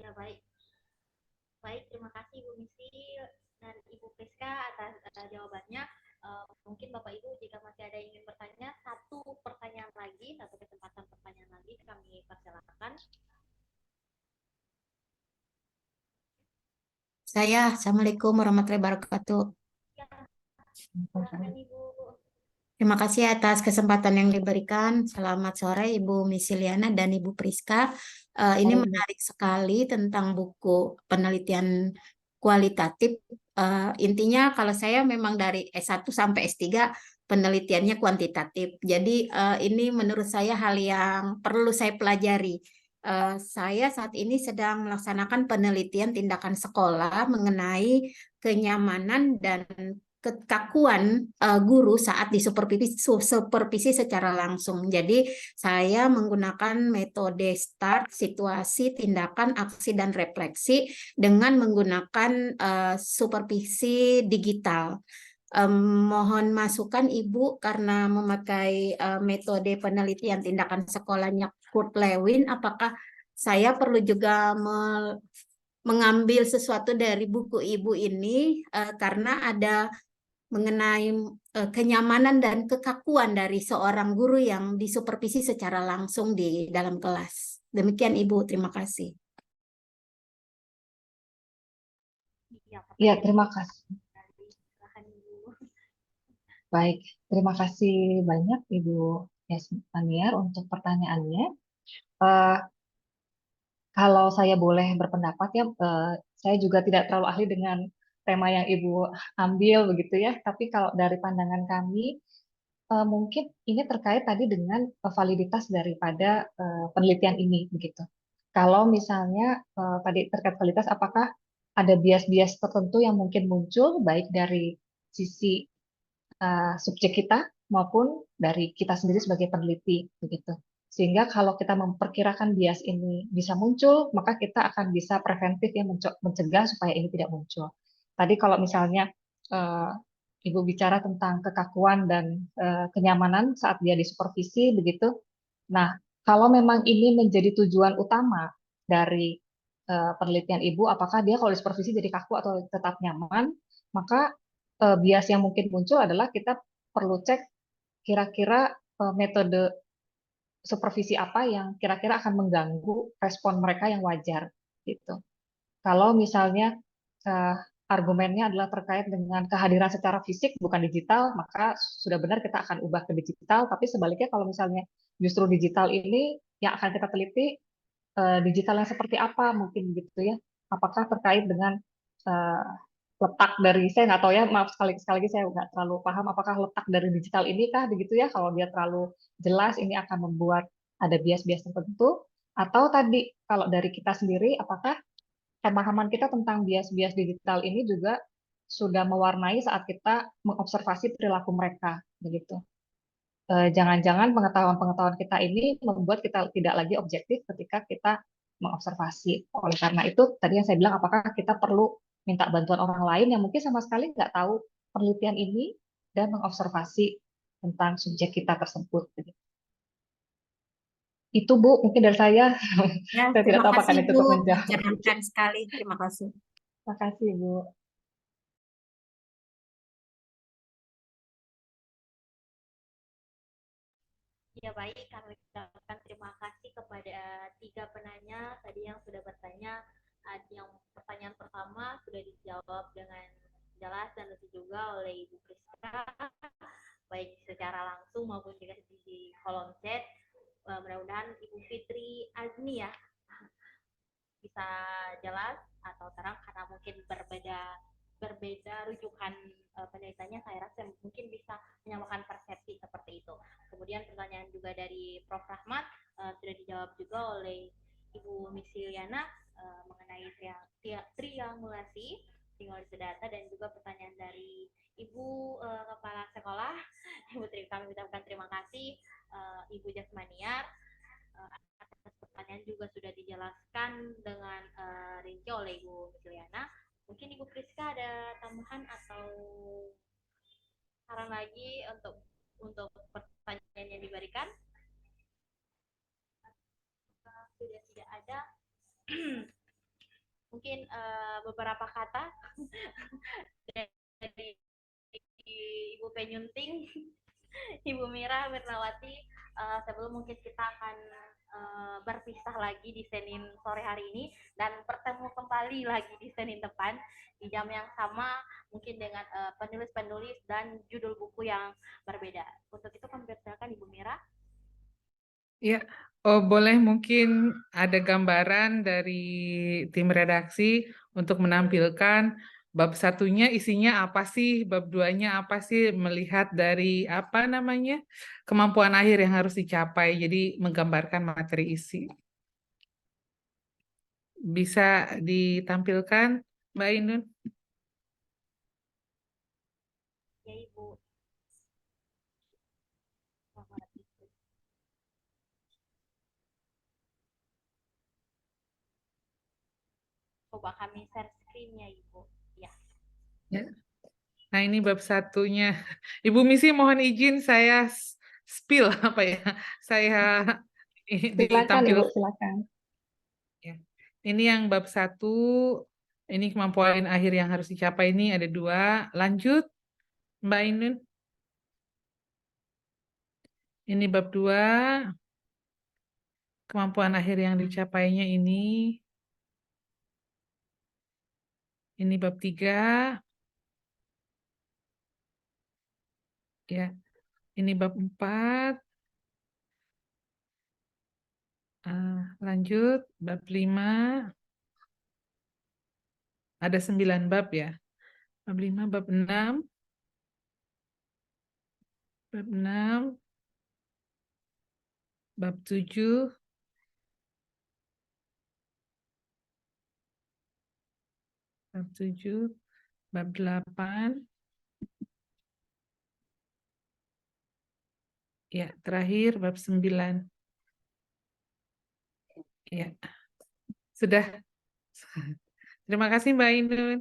Ya, baik. Baik, terima kasih Ibu Misi dan Ibu Priska atas jawabannya. Mungkin Bapak Ibu jika masih ada yang ingin bertanya, satu pertanyaan lagi, satu kesempatan pertanyaan lagi kami persilakan. Assalamualaikum warahmatullahi wabarakatuh. Ya, silakan Ibu. Terima kasih atas kesempatan yang diberikan. Selamat sore Ibu Misiliana dan Ibu Priska. Ini menarik sekali tentang buku penelitian kualitatif. Intinya kalau saya memang dari S1 sampai S3 penelitiannya kuantitatif. Jadi ini menurut saya hal yang perlu saya pelajari. Saya saat ini sedang melaksanakan penelitian tindakan sekolah mengenai kenyamanan dan kekakuan guru saat disupervisi secara langsung. Jadi saya menggunakan metode START, situasi, tindakan, aksi, dan refleksi dengan menggunakan supervisi digital. Mohon masukan Ibu karena memakai metode penelitian tindakan sekolahnya Kurt Lewin, apakah saya perlu juga mengambil sesuatu dari buku Ibu ini karena ada mengenai kenyamanan dan kekakuan dari seorang guru yang disupervisi secara langsung di dalam kelas. Demikian Ibu, terima kasih. Ya, terima kasih. Baik, terima kasih banyak Ibu Yasmaniar untuk pertanyaannya. Kalau saya boleh berpendapat ya, saya juga tidak terlalu ahli dengan tema yang Ibu ambil begitu ya. Tapi kalau dari pandangan kami, mungkin ini terkait tadi dengan validitas daripada penelitian ini begitu. Kalau misalnya tadi terkait validitas, apakah ada bias-bias tertentu yang mungkin muncul baik dari sisi subjek kita maupun dari kita sendiri sebagai peneliti begitu. Sehingga kalau kita memperkirakan bias ini bisa muncul, maka kita akan bisa preventif ya mencegah supaya ini tidak muncul. Tadi kalau misalnya eh, Ibu bicara tentang kekakuan dan kenyamanan saat dia disupervisi begitu. Nah, kalau memang ini menjadi tujuan utama dari penelitian Ibu, apakah dia kalau disupervisi jadi kaku atau tetap nyaman, maka bias yang mungkin muncul adalah kita perlu cek kira-kira metode supervisi apa yang kira-kira akan mengganggu respon mereka yang wajar gitu. Kalau misalnya eh, argumennya adalah terkait dengan kehadiran secara fisik bukan digital, maka sudah benar kita akan ubah ke digital. Tapi sebaliknya kalau misalnya justru digital ini yang akan kita teliti digital yang seperti apa mungkin gitu ya. Apakah terkait dengan eh, letak dari saya nggak tahu ya, maaf sekali lagi saya nggak terlalu paham apakah letak dari digital ini kah begitu ya, kalau dia terlalu jelas ini akan membuat ada bias-bias tertentu, atau tadi kalau dari kita sendiri apakah pemahaman kita tentang bias-bias digital ini juga sudah mewarnai saat kita mengobservasi perilaku mereka begitu. Jangan-jangan pengetahuan-pengetahuan kita ini membuat kita tidak lagi objektif ketika kita mengobservasi. Oleh karena itu, tadi yang saya bilang, apakah kita perlu minta bantuan orang lain yang mungkin sama sekali nggak tahu penelitian ini dan mengobservasi tentang subjek kita tersebut. Itu Bu, mungkin dari saya. Ya, Saya tidak terima tahu apakah kasih ini Bu, cukup menjawab. mencerahkan sekali. Terima kasih. Terima kasih Bu. Ya baik, kami ucapkan terima kasih kepada tiga penanya tadi yang sudah bertanya. Yang pertanyaan pertama sudah dijawab dengan jelas dan lebih juga oleh Ibu Priska, baik secara langsung maupun juga di kolom chat. Mudah-mudahan Ibu Fitri Azmi ya bisa jelas atau terang karena mungkin berbeda rujukan penelitiannya, saya rasa mungkin bisa menyamakan persepsi seperti itu. Kemudian pertanyaan juga dari Prof. Rahmat sudah dijawab juga oleh Ibu Misiliana mengenai triangulasi data, dan juga pertanyaan dari Ibu Kepala Sekolah, Ibu Tri, kami ucapkan terima kasih. Ibu Jasmaniar, atas pertanyaan juga sudah dijelaskan dengan rinci oleh Ibu Misiliana. Mungkin Ibu Priska ada tambahan atau saran lagi untuk pertanyaan yang diberikan? Sudah tidak ada. Mungkin beberapa kata dari Ibu Penyunting, Ibu Mira Mirnawati, sebelum mungkin kita akan berpisah lagi di Senin sore hari ini dan bertemu kembali lagi di Senin depan di jam yang sama, mungkin dengan penulis-penulis dan judul buku yang berbeda. Untuk itu kami persilakan Ibu Mira. Ya, boleh mungkin ada gambaran dari tim redaksi untuk menampilkan bab satunya isinya apa sih, bab duanya apa sih, melihat dari apa namanya kemampuan akhir yang harus dicapai, jadi menggambarkan materi isi. Bisa ditampilkan, Mbak Inun? Ya Ibu. Coba kami share screen-nya Ibu. Ya. Ya. Nah, ini bab satunya. Ibu Misi mohon izin saya spill apa ya? Saya Silakan Ibu, ditampil. silakan. Ya. Ini yang bab satu, ini kemampuan akhir yang harus dicapai ini ada dua. Lanjut, Mbak Inun. Ini bab dua, kemampuan akhir yang dicapainya ini. Ini bab tiga. Ya, ini bab 4. Lanjut, bab 5. Ada 9 bab ya. Bab 5, bab 6. Bab 6. Bab 7. Bab 7. Bab 8. Ya, terakhir bab 9. Ya, sudah. Terima kasih Mbak Ainun.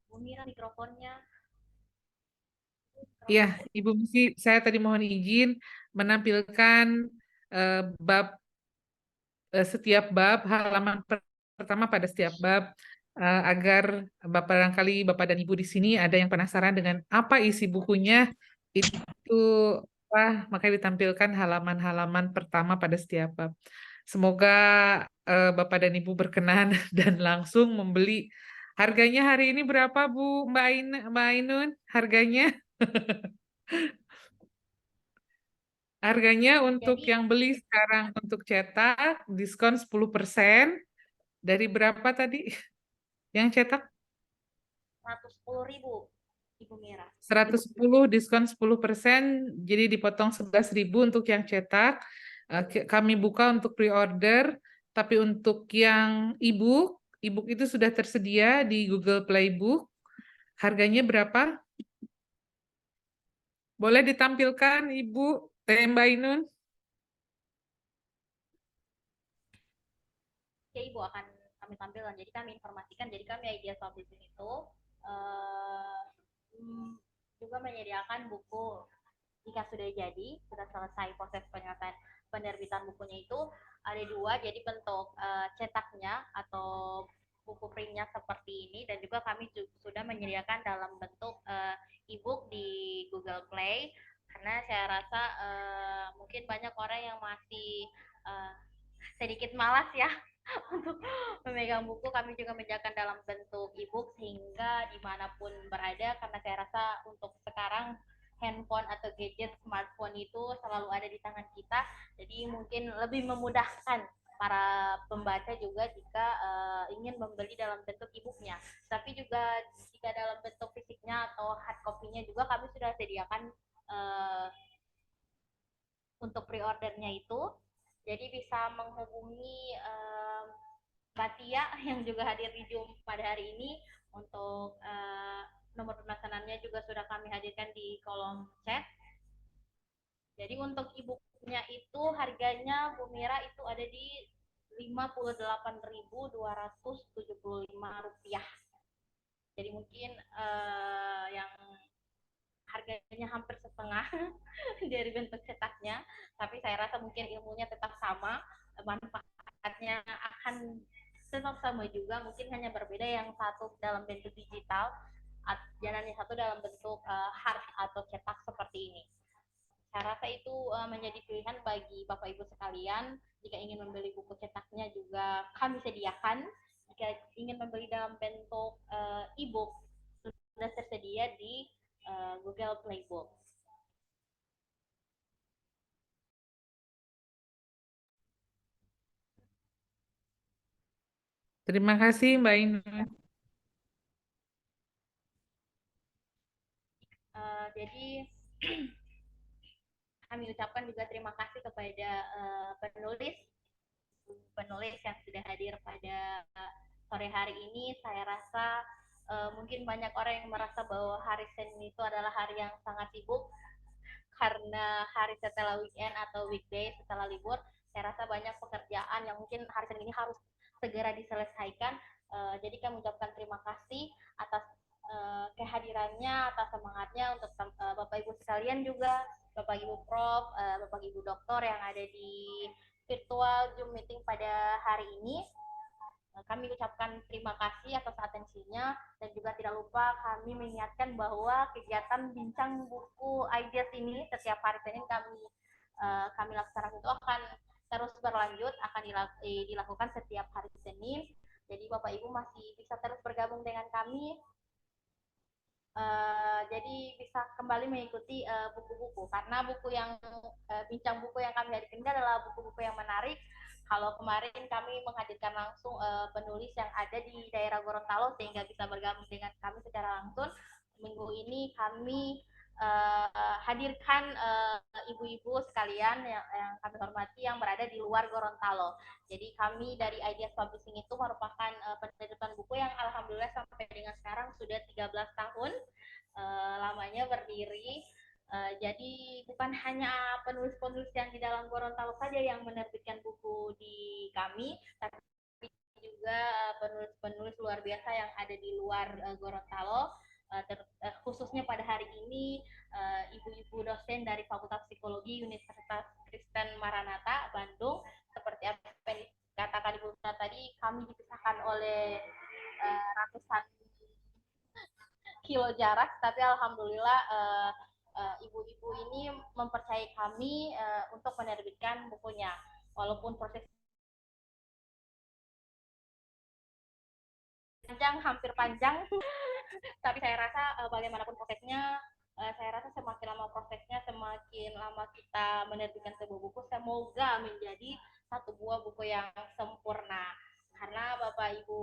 Bu Mira mikrofonnya. Ya, Ibu Misi, saya tadi mohon izin menampilkan bab setiap bab, halaman pertama pada setiap bab, agar barangkali Bapak dan Ibu di sini ada yang penasaran dengan apa isi bukunya, itu makanya ditampilkan halaman-halaman pertama pada setiap bab. Semoga Bapak dan Ibu berkenan dan langsung membeli. Harganya hari ini berapa Bu Mbak Ainun? Harganya? Harganya untuk Jadi yang beli sekarang untuk cetak diskon 10%. Dari berapa tadi yang cetak? 110.000, Ibu Mira. 110 diskon 10%, jadi dipotong 11.000 untuk yang cetak. Kami buka untuk pre-order, tapi untuk yang e-book itu sudah tersedia di Google Play Book. Harganya berapa? Boleh ditampilkan Ibu Mbak Ainun? Oke, Ibu akan kami tampilkan. Jadi kami informasikan, jadi kami Idea Shop Business itu eh, juga menyediakan buku jika sudah jadi, sudah selesai proses penyelesaian penerbitan bukunya itu ada dua, jadi bentuk cetaknya atau buku printnya seperti ini, dan juga kami juga sudah menyediakan dalam bentuk e-book di Google Play, karena saya rasa mungkin banyak orang yang masih uh, sedikit malas ya untuk memegang buku. Kami juga menjaga dalam bentuk e-book sehingga dimanapun berada, karena saya rasa untuk sekarang handphone atau gadget smartphone itu selalu ada di tangan kita, jadi mungkin lebih memudahkan para pembaca juga jika ingin membeli dalam bentuk e-booknya. Tapi juga jika dalam bentuk fisiknya atau hard copy-nya juga kami sudah sediakan untuk pre-ordernya itu. Jadi bisa menghubungi Mbak Tia yang juga hadir di Zoom pada hari ini. Untuk nomor pemesanannya juga sudah kami hadirkan di kolom chat. Jadi untuk e-booknya itu harganya Bu Mira itu ada di Rp58.275. Jadi mungkin yang harganya hampir setengah dari bentuk cetaknya, tapi saya rasa mungkin ilmunya tetap sama, manfaatnya akan tetap sama juga, mungkin hanya berbeda yang satu dalam bentuk digital dan yang satu dalam bentuk hard atau cetak seperti ini. Saya rasa itu menjadi pilihan bagi Bapak Ibu sekalian. Jika ingin membeli buku cetaknya juga kami sediakan. Jika ingin membeli dalam bentuk e-book sudah tersedia di Google Playbook. Terima kasih Mbak Ainun. Jadi kami ucapkan juga terima kasih kepada penulis yang sudah hadir pada sore hari ini. Saya rasa mungkin banyak orang yang merasa bahwa hari Senin itu adalah hari yang sangat sibuk karena hari setelah weekend atau weekday setelah libur. Saya rasa banyak pekerjaan yang mungkin hari Senin ini harus segera diselesaikan. Jadi kami mengucapkan terima kasih atas kehadirannya, atas semangatnya untuk Bapak Ibu sekalian juga, Bapak Ibu Prof, Bapak Ibu Doktor yang ada di virtual Zoom meeting pada hari ini. Kami ucapkan terima kasih atas atensinya, dan juga tidak lupa kami mengingatkan bahwa kegiatan bincang buku Ideas ini setiap hari Senin kami laksanakan itu akan terus berlanjut, akan dilakukan setiap hari Senin. Jadi Bapak Ibu masih bisa terus bergabung dengan kami. Jadi bisa kembali mengikuti buku-buku, karena buku yang bincang buku yang kami hadirkan adalah buku-buku yang menarik. Kalau kemarin kami menghadirkan langsung penulis yang ada di daerah Gorontalo sehingga bisa bergabung dengan kami secara langsung. Minggu ini kami hadirkan ibu-ibu sekalian yang kami hormati yang berada di luar Gorontalo. Jadi kami dari Ideas Publishing itu merupakan penerbitan buku yang alhamdulillah sampai dengan sekarang sudah 13 tahun lamanya berdiri. Jadi bukan hanya penulis-penulis yang di dalam Gorontalo saja yang menerbitkan buku di kami, tapi juga penulis-penulis luar biasa yang ada di luar Gorontalo. Khususnya pada hari ini ibu-ibu dosen dari Fakultas Psikologi Universitas Kristen Maranatha Bandung, seperti apa yang dikatakan Ibu tadi, kami dipisahkan oleh ratusan kilo jarak, tapi alhamdulillah ibu-ibu ini mempercayai kami untuk menerbitkan bukunya, walaupun proses panjang, hampir panjang, tapi saya rasa bagaimanapun prosesnya, saya rasa semakin lama prosesnya, semakin lama kita menerbitkan sebuah buku, semoga menjadi satu buah buku yang sempurna. Karena Bapak Ibu,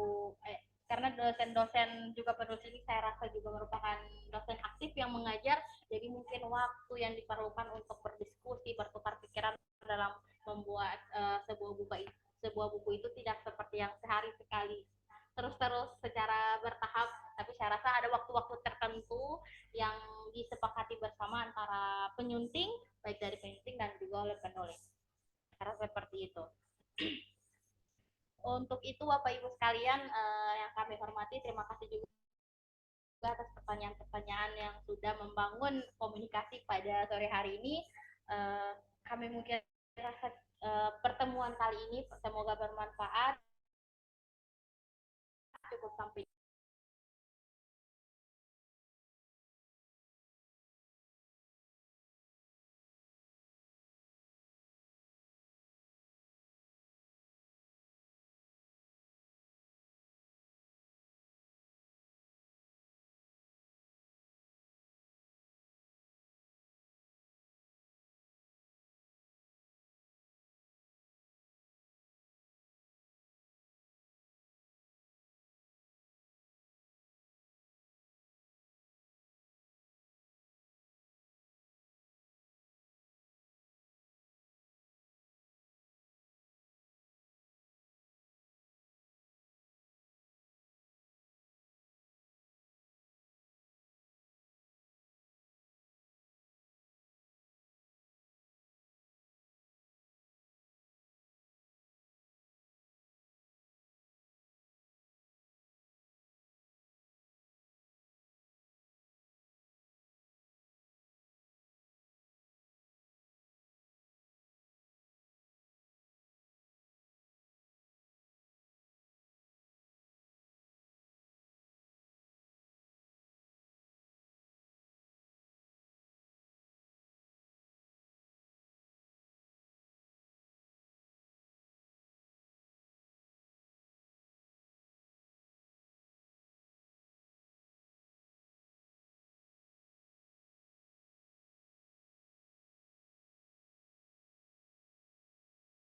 karena dosen-dosen juga penulis ini saya rasa juga merupakan dosen aktif yang mengajar, jadi mungkin waktu yang diperlukan untuk berdiskusi, bertukar pikiran dalam membuat sebuah buku itu tidak seperti yang sehari sekali terus secara bertahap, tapi saya rasa ada waktu-waktu tertentu yang disepakati bersama antara penyunting, baik dari penyunting dan juga oleh penulis. Karena seperti itu. Untuk itu Bapak Ibu sekalian yang kami hormati, terima kasih juga atas pertanyaan-pertanyaan yang sudah membangun komunikasi pada sore hari ini. Kami mungkin rasa pertemuan kali ini semoga bermanfaat. Cukup sampai